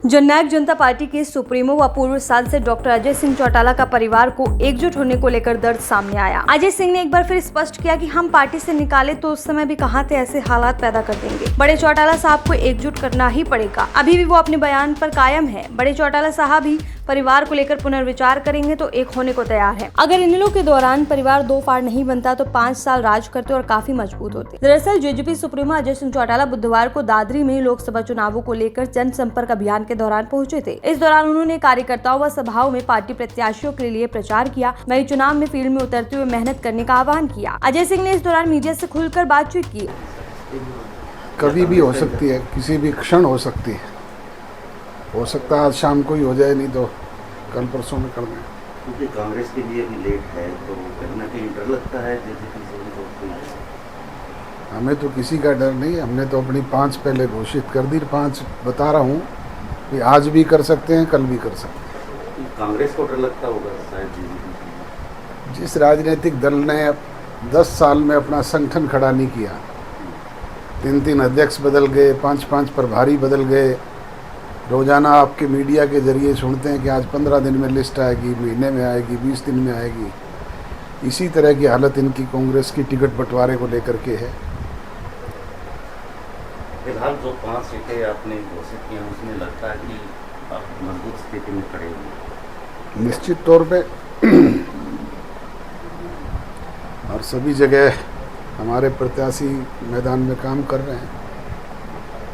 जननायक जनता party के supremo व पूर्व सांसद डॉक्टर अजय सिंह चौटाला का परिवार को एकजुट होने को लेकर दर्द सामने आया। अजय सिंह ने एक बार फिर स्पष्ट किया कि हम पार्टी से निकाले तो उस समय भी कहां थे, ऐसे हालात पैदा कर देंगे। बड़े चौटाला साहब को एकजुट करना ही पड़ेगा। अभी भी वो अपने बयान पर कायम है। बड़े चौटाला साहब ही परिवार को लेकर पुनर्विचार करेंगे तो एक होने को तैयार है। अगर इनेलो के दौरान परिवार दो फाड़ नहीं बनता तो 5 साल राज करते और काफी मजबूत होते। दरअसल जेजेपी सुप्रीमो अजय सिंह चौटाला बुधवार को दादरी में लोकसभा चुनावों को लेकर जनसंपर्क अभियान के दौरान पहुंचे थे। इस दौरान उन्होंने कार्यकर्ताओं व सभाओं में पार्टी प्रत्याशियों के लिए प्रचार किया। वहीं चुनाव में फील्ड में उतरते हुए मेहनत करने का आह्वान किया। अजय सिंह ने इस दौरान मीडिया से खुलकर बातचीत की। कभी भी हो सकती है, किसी भी क्षण हो सकती है। हो सकता है आज शाम को ही हो जाए, नहीं तो कल परसों में कर दें। क्योंकि कांग्रेस के लिए भी लेट है तो कहीं ना कहीं डर लगता है जेजेपी से भी तो। हमें तो किसी का डर नहीं। हमने तो अपनी 5 पहले घोषित कर दी। 5 बता रहा हूँ कि आज भी कर सकते हैं, कल भी कर सकते हैं। कांग्रेस को डर लगता होगा शायद जेजेपी। जिस राजनीतिक दल ने 10 साल में अपना संगठन खड़ा नहीं किया, 3 अध्यक्ष बदल गए, 5 प्रभारी बदल गए, रोजाना आपके मीडिया के जरिए सुनते हैं कि आज 15 दिन में लिस्ट आएगी, महीने में आएगी, 20 दिन में आएगी। इसी तरह की हालत इनकी कांग्रेस की टिकट बंटवारे को लेकर के है। फिलहाल जो 5 सीटें आपने घोषित की हैं उसमें लगता है कि आप मजबूत स्थिति में खड़े हैं। निश्चित तौर पे और सभी जगह हमारे प्रत्याशी मैदान में काम कर रहे हैं।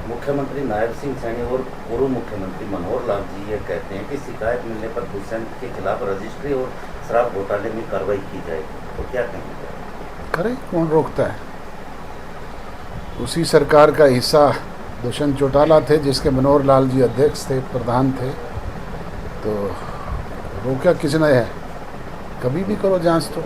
मुख्यमंत्री नायब सिंह सैनी और पूर्व मुख्यमंत्री मनोहर लाल जी ये कहते हैं कि शिकायत मिलने पर दुष्यंत के खिलाफ रजिस्ट्री और शराब घोटाले में कार्रवाई की जाएगी, तो क्या कहेंगे? करे, कौन रोकता है? उसी सरकार का हिस्सा दुष्यंत चौटाला थे जिसके मनोहर लाल जी अध्यक्ष थे, प्रधान थे। तो रोका किसने है? कभी भी करो जांच। तो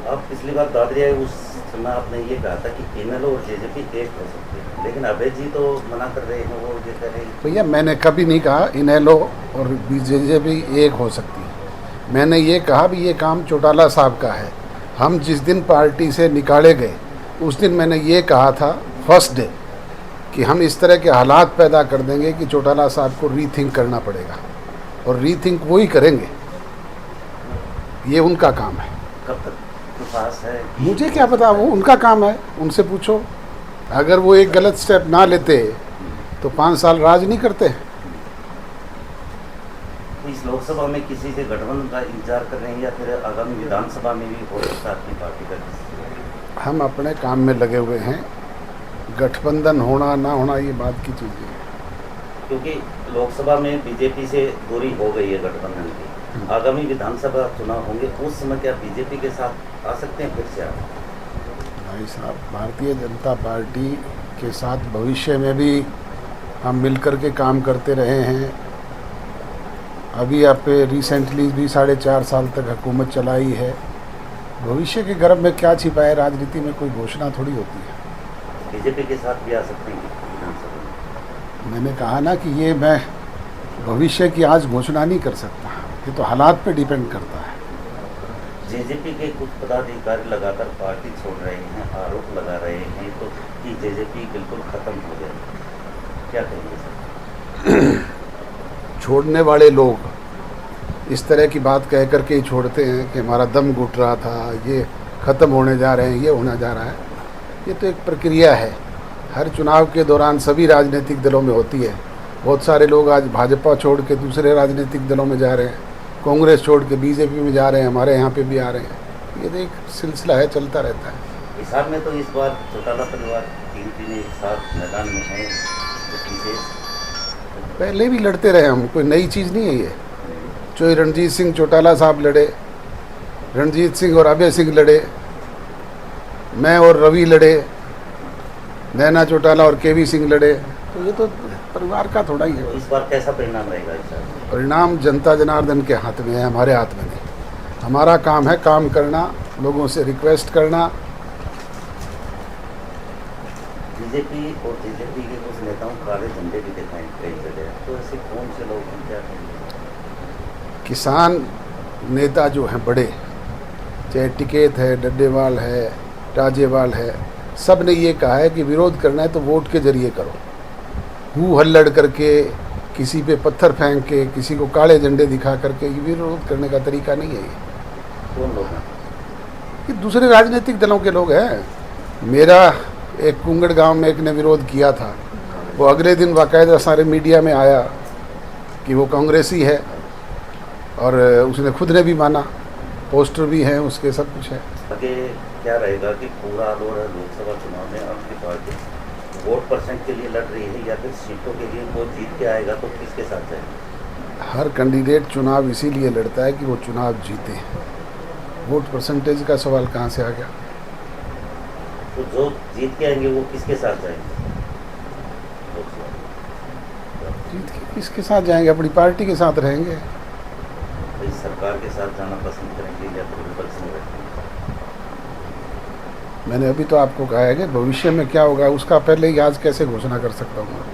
अब पिछली बार दादरी आए उस समय आपने ये कहा था कि इनेलो और जेजेपी एक हो सकती है, लेकिन अभय जी तो मना कर रहे हैं। वो ये कह रहे हैं भैया, मैंने कभी नहीं कहा इनेलो और जेजेपी एक हो सकती है। मैंने ये कहा भी ये काम चौटाला साहब का है। हम जिस दिन पार्टी से निकाले गए उस दिन मैंने ये कहा था फर्स्ट डे कि हम इस तरह के हालात पैदा कर देंगे कि चौटाला साहब को रीथिंक करना पड़ेगा, और रीथिंक वो ही करेंगे। ये उनका काम है। कब तक पास है? मुझे क्या पता, वो उनका काम है, उनसे पूछो। अगर वो एक गलत स्टेप ना लेते तो 5 साल राज नहीं करते। इस लोकसभा में किसी से गठबंधन का इंतजार कर रहे हैं या फिर आगामी विधानसभा में भी हो सकता है अपनी पार्टी का? हम अपने काम में लगे हुए हैं। गठबंधन होना ना होना ये बात की चीज़ है। क्योंकि लोकसभा में बीजेपी से दूरी हो गई है गठबंधन की। आगामी विधानसभा चुनाव होंगे, उस समय क्या बीजेपी के साथ आ सकते हैं फिर से आप? भाई साहब, भारतीय जनता पार्टी के साथ भविष्य में भी हम मिलकर के काम करते रहे हैं। अभी आप रिसेंटली भी 4.5 साल तक हुकूमत चलाई है। भविष्य के गर्भ में क्या छिपा है? राजनीति में कोई घोषणा थोड़ी होती है। बीजेपी के साथ भी आ सकते हैं विधानसभा में? मैंने कहा ना कि ये मैं भविष्य की आज घोषणा नहीं कर सकता। ये तो हालात पे डिपेंड करता है। जेजेपी के कुछ पदाधिकारी लगातार पार्टी छोड़ रहे हैं, आरोप लगा रहे हैं तो कि जेजेपी बिल्कुल खत्म हो गया, क्या कहेंगे सर? छोड़ने वाले लोग इस तरह की बात कह करके ही छोड़ते हैं कि हमारा दम घुट रहा था, ये ख़त्म होने जा रहे हैं, ये होना जा रहा है। ये तो एक प्रक्रिया है, हर चुनाव के दौरान सभी राजनीतिक दलों में होती है। बहुत सारे लोग आज भाजपा छोड़ के दूसरे राजनीतिक दलों में जा रहे हैं, कांग्रेस छोड़ के बीजेपी में जा रहे हैं, हमारे यहाँ पे भी आ रहे हैं। ये तो एक सिलसिला है, चलता रहता है। हिसाब में तो इस बार चौटाला परिवार 3 एक साथ मैदान में है। पहले भी लड़ते रहे हम, कोई नई चीज़ नहीं है ये। जो रणजीत सिंह चौटाला साहब लड़े, रणजीत सिंह और अभय सिंह लड़े, मैं और रवि लड़े, नैना चौटाला और केवी सिंह लड़े। तो ये तो परिवार का थोड़ा ही है। इस बार कैसा परिणाम रहेगा? परिणाम जनता जनार्दन के हाथ में है, हमारे हाथ में नहीं। हमारा काम है काम करना, लोगों से रिक्वेस्ट करना। बीजेपी और जेजेपी के कुछ नेताओं काले झंडे भी दिखाए कई जगह, तो ऐसे कौन से लोग हैं, क्या कहेंगे? किसान नेता जो हैं बड़े, चाहे टिकैत है, डड्डेवाल है, राजेवाल है, सब ने ये कहा है कि विरोध करना है तो वोट के जरिए करो। हू हल्लड़ करके, किसी पे पत्थर फेंक के, किसी को काले झंडे दिखा करके ये विरोध करने का तरीका नहीं है। कौन लोग हैं? ये दूसरे राजनीतिक दलों के लोग हैं। मेरा एक कुंगड़ गांव में एक ने विरोध किया था, वो अगले दिन बाकायदा सारे मीडिया में आया कि वो कांग्रेसी है, और उसने खुद ने भी माना, पोस्टर भी हैं उसके, सब कुछ है। आगे क्या रहेगा कि पूरा और लोकसभा चुनाव में आपकी पार्टी वोट परसेंट के लिए लड़ रही है या फिर सीटों के लिए? वो जीत के आएगा तो किसके साथ जाएगा? हर कैंडिडेट चुनाव इसीलिए लड़ता है कि वो चुनाव जीते। वोट परसेंटेज का सवाल कहाँ से आ गया? तो जो जीत के आएंगे वो किसके साथ जाएंगे? जीत के किसके साथ जाएंगे? अपनी पार्टी के साथ रहेंगे। भाई सरकार के साथ जाना पसंद करेंगे या फिर विपक्ष में रहेंगे? मैंने अभी तो आपको कहा है कि भविष्य में क्या होगा उसका पहले ही आज कैसे घोषणा कर सकता हूँ।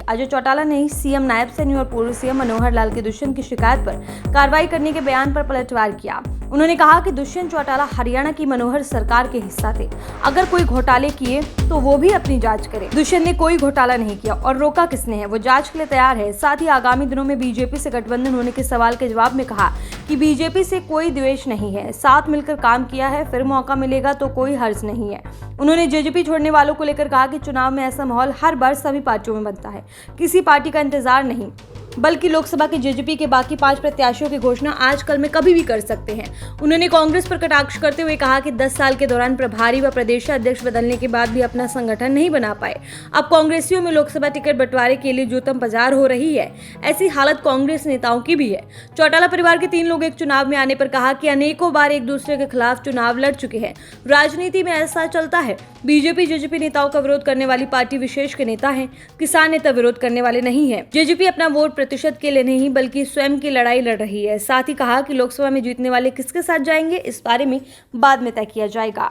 अजय चौटाला ने सीएम नायब सैनी और पूर्व सीएम मनोहर लाल के दुष्यंत की शिकायत पर कार्रवाई करने के बयान पर पलटवार किया। उन्होंने कहा कि दुष्यंत चौटाला हरियाणा की मनोहर सरकार के हिस्सा थे। अगर कोई घोटाले किए तो वो भी अपनी जांच करे। दुष्यंत ने कोई घोटाला नहीं किया और रोका किसने है, वो जांच के लिए तैयार है। साथ ही आगामी दिनों में बीजेपी से गठबंधन होने के सवाल के जवाब में कहा कि बीजेपी से कोई द्वेष नहीं है, साथ मिलकर काम किया है, फिर मौका मिलेगा तो कोई हर्ज नहीं है। उन्होंने जेजेपी छोड़ने वालों को लेकर कहा कि चुनाव में ऐसा माहौल हर बार सभी पार्टियों में बनता है, किसी पार्टी का इंतजार नहीं, बल्कि लोकसभा के जेजेपी के बाकी 5 प्रत्याशियों की घोषणा आजकल में कभी भी कर सकते हैं। उन्होंने कांग्रेस पर कटाक्ष करते हुए कहा कि 10 साल के दौरान प्रभारी व प्रदेश अध्यक्ष बदलने के बाद भी अपना संगठन नहीं बना पाए। अब कांग्रेसियों में लोकसभा टिकट बंटवारे के लिए जूतम बाजार हो रही है। ऐसी हालत कांग्रेस नेताओं की भी है। चौटाला परिवार के 3 लोग एक चुनाव में आने पर कहा कि अनेकों बार एक दूसरे के खिलाफ चुनाव लड़ चुके हैं। राजनीति में ऐसा चलता है। बीजेपी जेजेपी नेताओं का विरोध करने वाली पार्टी विशेष के नेता हैं, किसान नेता विरोध करने वाले नहीं है। जेजेपी अपना वोट प्रतिशत के लिए नहीं बल्कि स्वयं की लड़ाई लड़ रही है। साथ ही कहा कि लोकसभा में जीतने वाले किसके साथ जाएंगे, इस बारे में बाद में तय किया जाएगा।